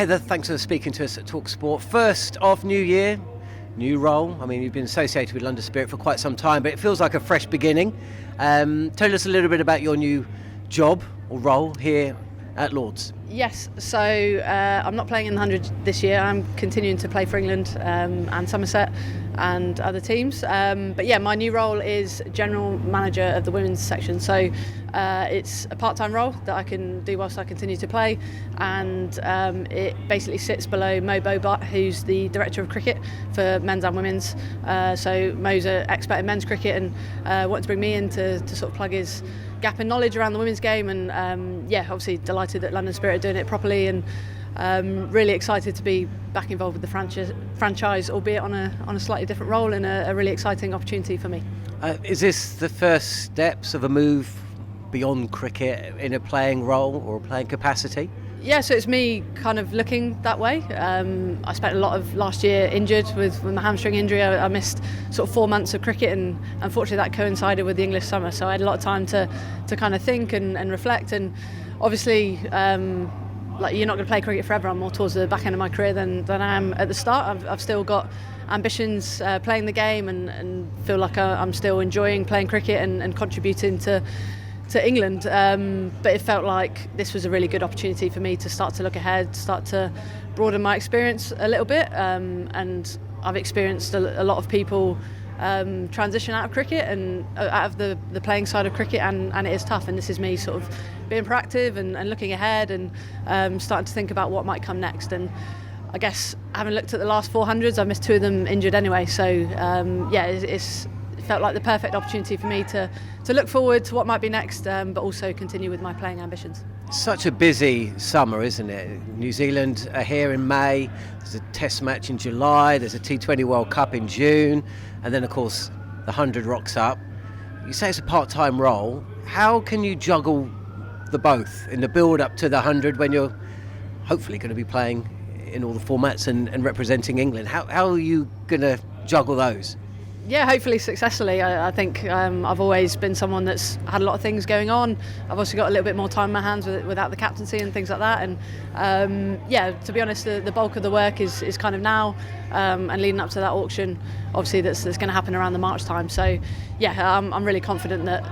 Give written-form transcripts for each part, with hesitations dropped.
Heather, thanks for speaking to us at talkSPORT. First off, new year, new role. I mean, you've been associated with London Spirit for quite some time, but it feels like a fresh beginning. Tell us a little bit about your new job or role here at Lords. Yes, so I'm not playing in the 100 this year. I'm continuing to play for England and Somerset and other teams. But yeah, my new role is General Manager of the Women's section. So it's a part-time role that I can do whilst I continue to play, and it basically sits below Mo Bobat, who's the Director of Cricket for men's and women's. So Mo's an expert in men's cricket and wanted to bring me in to sort of plug his gap in knowledge around the women's game, and yeah, obviously delighted that London Spirit are doing it properly, and really excited to be back involved with the franchise, albeit on a slightly different role, and a really exciting opportunity for me. Is this the first steps of a move beyond cricket in a playing role or a playing capacity? Yeah, so it's me kind of looking that way. I spent a lot of last year injured with my hamstring injury. I missed sort of 4 months of cricket, and unfortunately that coincided with the English summer, so I had a lot of time to kind of think and reflect. And obviously, like, you're not going to play cricket forever. I'm more towards the back end of my career than I am at the start. I've still got ambitions playing the game, and feel like I'm still enjoying playing cricket and contributing to England, but it felt like this was a really good opportunity for me to start to look ahead, start to broaden my experience a little bit, and I've experienced a lot of people transition out of cricket and out of the playing side of cricket, and it is tough, and this is me sort of being proactive and looking ahead, and starting to think about what might come next. And I guess, having looked at the last 400s, I've missed 2 of them injured anyway, so yeah, it felt like the perfect opportunity for me to look forward to what might be next, but also continue with my playing ambitions. Such a busy summer, isn't it? New Zealand are here in May, there's a test match in July, there's a T20 World Cup in June, and then of course the 100 rocks up. You say it's a part-time role. How can you juggle the both in the build-up to the 100 when you're hopefully going to be playing in all the formats and representing England? How are you going to juggle those? Yeah, hopefully successfully. I think I've always been someone that's had a lot of things going on. I've also got a little bit more time in my hands without the captaincy and things like that. And yeah, to be honest, the bulk of the work is kind of now, and leading up to that auction, obviously that's going to happen around the March time. So yeah, I'm really confident that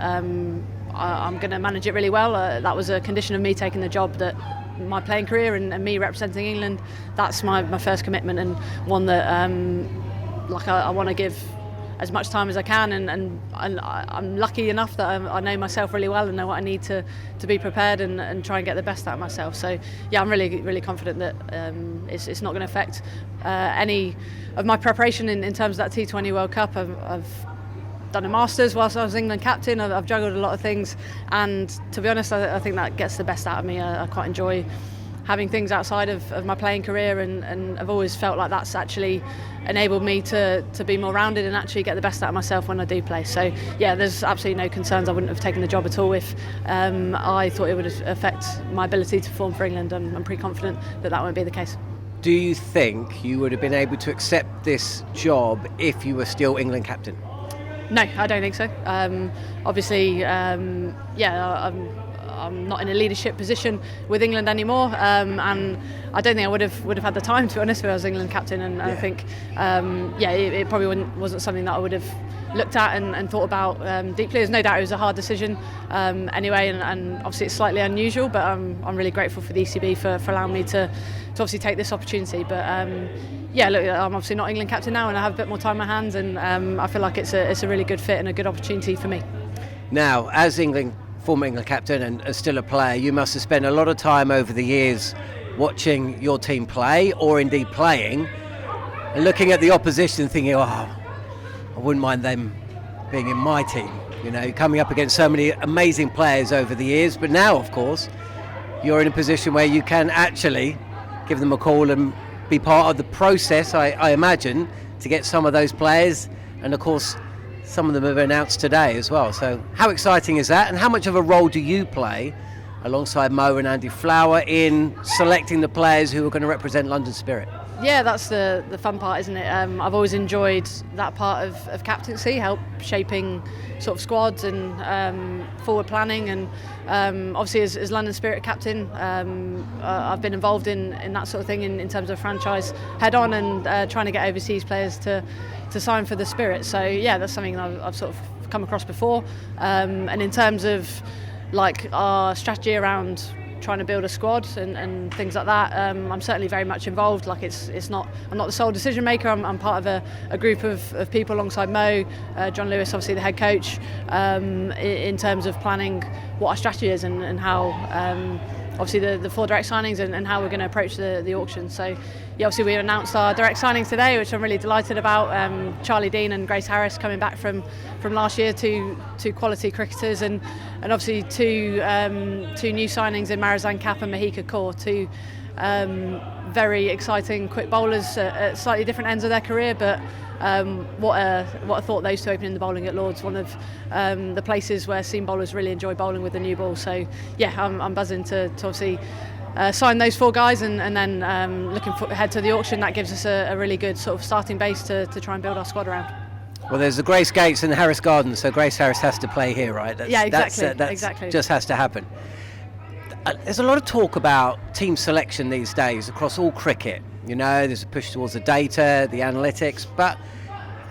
I'm going to manage it really well. That was a condition of me taking the job, that my playing career and me representing England, that's my first commitment, and one that I want to give as much time as I can, and I'm lucky enough that I know myself really well and know what I need to be prepared and try and get the best out of myself. So yeah, I'm really confident that it's not going to affect any of my preparation in terms of that T20 World Cup. I've done a Masters whilst I was England captain. I've juggled a lot of things, and to be honest, I think that gets the best out of me. I quite enjoy having things outside of my playing career, and I've always felt like that's actually enabled me to be more rounded and actually get the best out of myself when I do play. So yeah, there's absolutely no concerns. I wouldn't have taken the job at all if I thought it would affect my ability to perform for England. I'm pretty confident that won't be the case. Do you think you would have been able to accept this job if you were still England captain? No, I don't think so. Obviously, yeah, I'm not in a leadership position with England anymore, and I don't think I would have had the time, to be honest, if I was England captain. And I think, yeah, it probably wasn't something that I would have looked at and thought about deeply. There's no doubt it was a hard decision anyway, and obviously it's slightly unusual, but I'm really grateful for the ECB for allowing me to obviously take this opportunity. But yeah, look, I'm obviously not England captain now, and I have a bit more time in my hands, and I feel like it's a really good fit and a good opportunity for me. Now, as former England captain and still a player, you must have spent a lot of time over the years watching your team play, or indeed playing, and looking at the opposition thinking, oh, I wouldn't mind them being in my team. You know, coming up against so many amazing players over the years, but now, of course, you're in a position where you can actually give them a call and be part of the process, I imagine, to get some of those players, and of course some of them have announced today as well. So how exciting is that, and how much of a role do you play alongside Mo and Andy Flower in selecting the players who are going to represent London Spirit. Yeah, that's the fun part, isn't it? I've always enjoyed that part of captaincy, help shaping sort of squads and forward planning, and obviously as London Spirit captain, I've been involved in that sort of thing in terms of franchise head on and trying to get overseas players to sign for the Spirit. So yeah, that's something that I've sort of come across before. And in terms of like our strategy around trying to build a squad and things like that, I'm certainly very much involved. Like I'm not the sole decision maker. I'm part of a group of people alongside Mo, John Lewis, obviously the head coach, in terms of planning what our strategy is and how obviously the 4 direct signings and how we're going to approach the auction. So yeah, obviously we announced our direct signings today, which I'm really delighted about. Charlie Dean and Grace Harris coming back from last year, two quality cricketers, and obviously two new signings in Marizan Kapp and Mahika Kaur, two very exciting quick bowlers at slightly different ends of their career, but what a thought those two opening the bowling at Lords, one of the places where seam bowlers really enjoy bowling with the new ball. So yeah, I'm buzzing to obviously sign those 4 guys and then looking ahead to the auction. That gives us a really good sort of starting base to try and build our squad around. Well, there's the Grace Gates and the Harris Gardens, so Grace Harris has to play here, right? Yeah, exactly. Exactly. Just has to happen. There's a lot of talk about team selection these days across all cricket. You know, there's a push towards the data, the analytics, but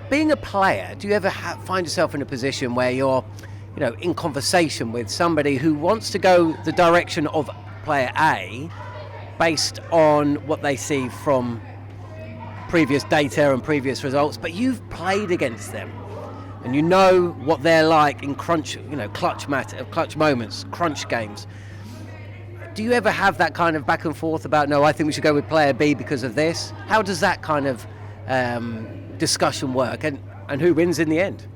being a player, do you ever find yourself in a position where you're, in conversation with somebody who wants to go the direction of player A based on what they see from previous data and previous results, but you've played against them and you know what they're like in clutch moments, crunch games. Do you ever have that kind of back and forth about, no, I think we should go with player B because of this? How does that kind of discussion work, and who wins in the end?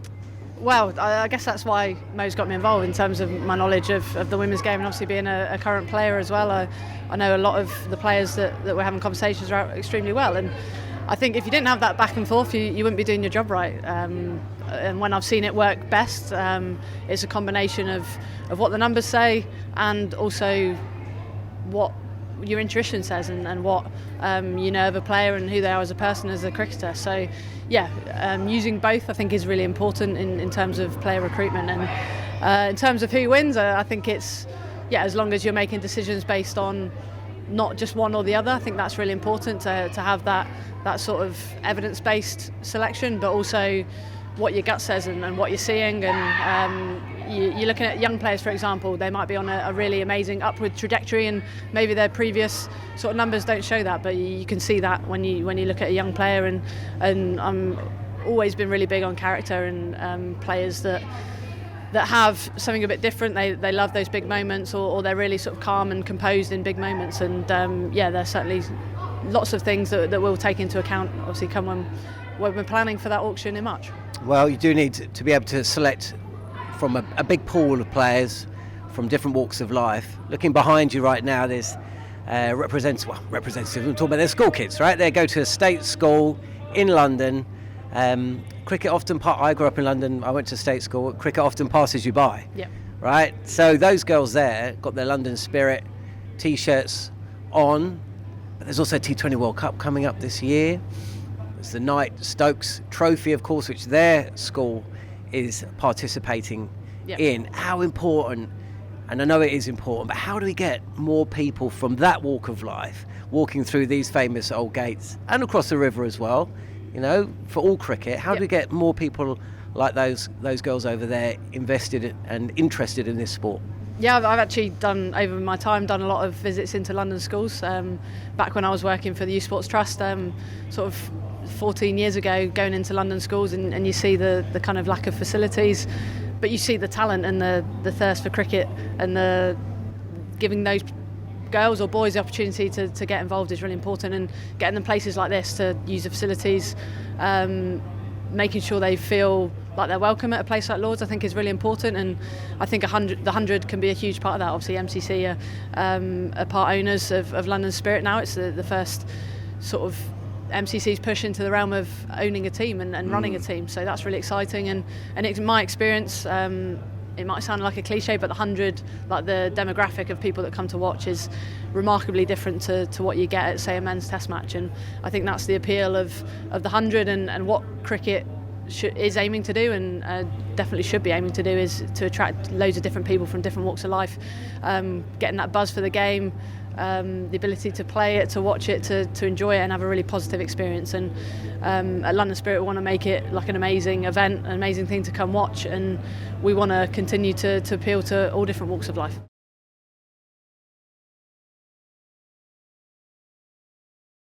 Well, I guess that's why Mo's got me involved in terms of my knowledge of the women's game, and obviously being a current player as well. I know a lot of the players that we're having conversations about extremely well, and I think if you didn't have that back and forth, you wouldn't be doing your job right. And when I've seen it work best, it's a combination of what the numbers say and also what your intuition says and what you know of a player and who they are as a person, as a cricketer. So yeah, using both I think is really important in terms of player recruitment. And in terms of who wins, I think it's, as long as you're making decisions based on not just one or the other, I think that's really important to have that sort of evidence-based selection, but also what your gut says and what you're seeing. And you're looking at young players, for example, they might be on a really amazing upward trajectory and maybe their previous sort of numbers don't show that, but you can see that when you look at a young player. And I'm always been really big on character and players that have something a bit different. They love those big moments, or they're really sort of calm and composed in big moments. And there's certainly lots of things that we'll take into account, obviously, come when we're planning for that auction in March. Well, you do need to be able to select from a big pool of players from different walks of life. Looking behind you right now, there's representatives, we're talking about their school kids, right? They go to a state school in London. Cricket often, I grew up in London, I went to state school, cricket often passes you by, yep. Right? So those girls there got their London Spirit T-shirts on, but there's also a T20 World Cup coming up this year. There's the Knight Stokes Trophy, of course, which their school is participating in. How important, and I know it is important, but how do we get more people from that walk of life walking through these famous old gates and across the river as well, for all cricket? How do we get more people like those girls over there invested and interested in this sport? Yeah, I've actually over my time done a lot of visits into London schools. Back when I was working for the Youth Sports Trust, sort of 14 years ago, going into London schools, and you see the kind of lack of facilities, but you see the talent and the thirst for cricket, and giving those girls or boys the opportunity to get involved is really important, and getting them places like this to use the facilities, making sure they feel like they're welcome at a place like Lords, I think is really important. And I think the 100 can be a huge part of that. Obviously MCC are part owners of London Spirit now. It's the first sort of MCC's push into the realm of owning a team and running a team, so that's really exciting. And in my experience, it might sound like a cliche, but the 100, like the demographic of people that come to watch is remarkably different to what you get at, say, a men's test match. And I think that's the appeal of the 100 and what cricket is aiming to do, and definitely should be aiming to do, is to attract loads of different people from different walks of life, getting that buzz for the game, the ability to play it, to watch it, to enjoy it and have a really positive experience. And at London Spirit we want to make it like an amazing event, an amazing thing to come watch, and we want to continue to appeal to all different walks of life.